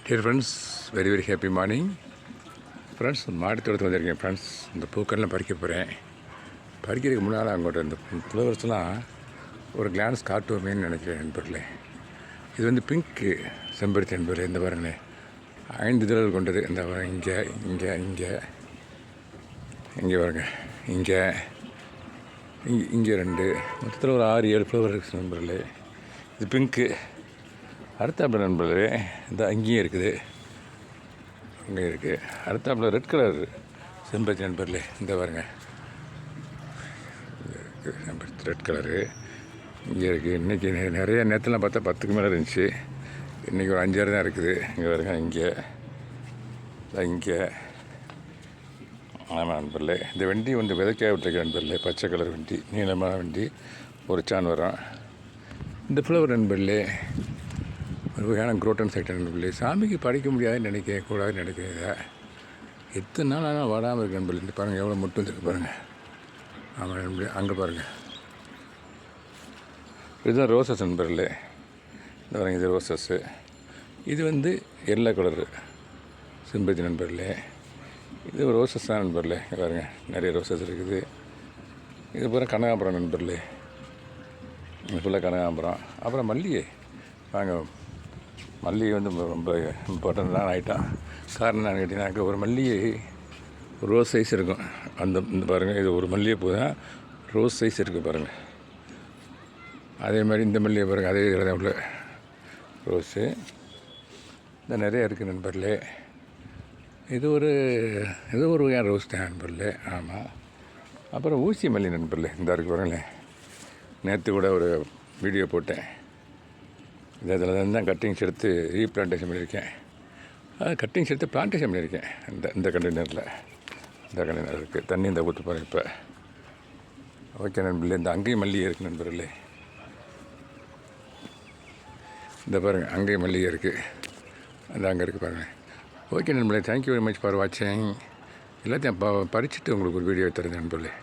Here friends, very very happy morning friends. மாடி தோட்டத்தில் வந்திருக்கேன் ஃப்ரெண்ட்ஸ். இந்த பூக்கள்லாம் பறிக்க போகிறேன். பறிக்கிறதுக்கு முன்னால் அங்கோட்ட இந்த ஃப்ளவர்ஸ்லாம் ஒரு கிளான்ஸ் காட்டுவோமேன்னு நினைக்கிறேன் நண்பர்களே. இது வந்து பிங்க்கு செம்பருத்தி நண்பர்களே. இந்த பாருங்களேன், 5 இதழ்கள் கொண்டது. இந்த இங்கே இங்கே இங்கே இங்கே பாருங்க, இங்கே இங்கே 2, மொத்தத்தில் ஒரு 6-7 ஃப்ளவர் இருக்குது நண்பர்களே. இது பிங்க்கு. அடுத்தாப்பில் நண்பர்களே, இந்த அங்கேயும் இருக்குது, அங்கே இருக்குது. அடுத்தாப்பில் ரெட் கலர் செம்பருத்தி நண்பர்களே. இந்த பாருங்க, செம்பருத்தி ரெட் கலரு இங்கே இருக்குது. இன்றைக்கி நிறைய நேரத்துலாம் பார்த்தா 10க்கு மேலே இருந்துச்சு. இன்றைக்கி ஒரு 5-6 தான் இருக்குது. இங்கே பாருங்க, இங்கே ஆமாம் நண்பர்களே. இந்த வெண்டி வந்து விதைக்காக விட்டுருக்க நண்பர்களே. பச்சை கலர் வெண்டி, நீளமான வெண்டி, ஒரு சான் வரும். இந்த ஃப்ளவர் நண்பர்களே ஒரு வகையான குரோட்டன் சைட் நண்பர்களே. சாமிக்கு படைக்க முடியாதுன்னு நினைக்கக்கூடாதுன்னு நினைக்கிறத. எத்தனை நாள் ஆனால் வராமல் இருக்கு நண்பர்களே. இந்த பாருங்கள், எவ்வளோ மட்டும் வந்துருக்கு பாருங்கள். ஆமாம் நண்பர்களே, அங்கே பாருங்கள், இதுதான் ரோசஸ் நண்பர்களே. இந்த பாருங்கள், இது ரோசஸ்ஸு. இது வந்து எல்லோ கலரு செம்பருத்தி நண்பர்களே. இது ஒரு ரோசஸ் தான் நண்பர்களே. பாருங்க, நிறைய ரோசஸ் இருக்குது. இது பூரா கனகாம்பரம் நண்பர்களே. இது ஃபுல்லாக கனகாம்பரம். அப்புறம் மல்லிகை. வாங்க, மல்லிகை வந்து ரொம்ப இம்பார்ட்டண்ட்டான ஐட்டம். காரணம் என்னன்னு கேட்டிங்கன்னாக்க, ஒரு மல்லிகை ரோஸ் சைஸ் இருக்கும். இந்த பாருங்கள், இது ஒரு மல்லிகை பூ தான், ரோஸ் சைஸ் இருக்குது பாருங்கள். அதே மாதிரி இந்த மல்லிகை பாருங்கள், அதே இதில் உள்ள ரோஸு இந்த நிறைய இருக்குது நண்பர்களே. இது ஒரு வகையான ரோஸ் தான் நண்பர்களே. ஆமாம். அப்புறம் ஊசி மல்லி நண்பர்களே. இந்த இருக்குது பாருங்களேன். நேற்று கூட ஒரு வீடியோ போட்டேன். இதில் தான் கட்டிங்ஸ் எடுத்து ரீப்ளான்டேஷன் பண்ணியிருக்கேன். கட்டிங்ஸ் எடுத்து பிளான்டேஷன் பண்ணியிருக்கேன். இந்த கண்டெய்னரில் இருக்குது. தண்ணி இந்த ஊற்று பாருங்கள். இப்போ ஓகே நண்பர்களே. இந்த அங்கேயும் மல்லிகை இருக்குது நண்பர்களே. இந்த பாருங்கள், அங்கேயும் மல்லிகை இருக்குது. அந்த அங்கே இருக்குது பாருங்கள். ஓகே நண்பர்களே, தேங்க்யூ வெரி மச் ஃபார் வாட்சிங். எல்லாத்தையும் பறிச்சுட்டு உங்களுக்கு ஒரு வீடியோ தருது நண்பர்களே.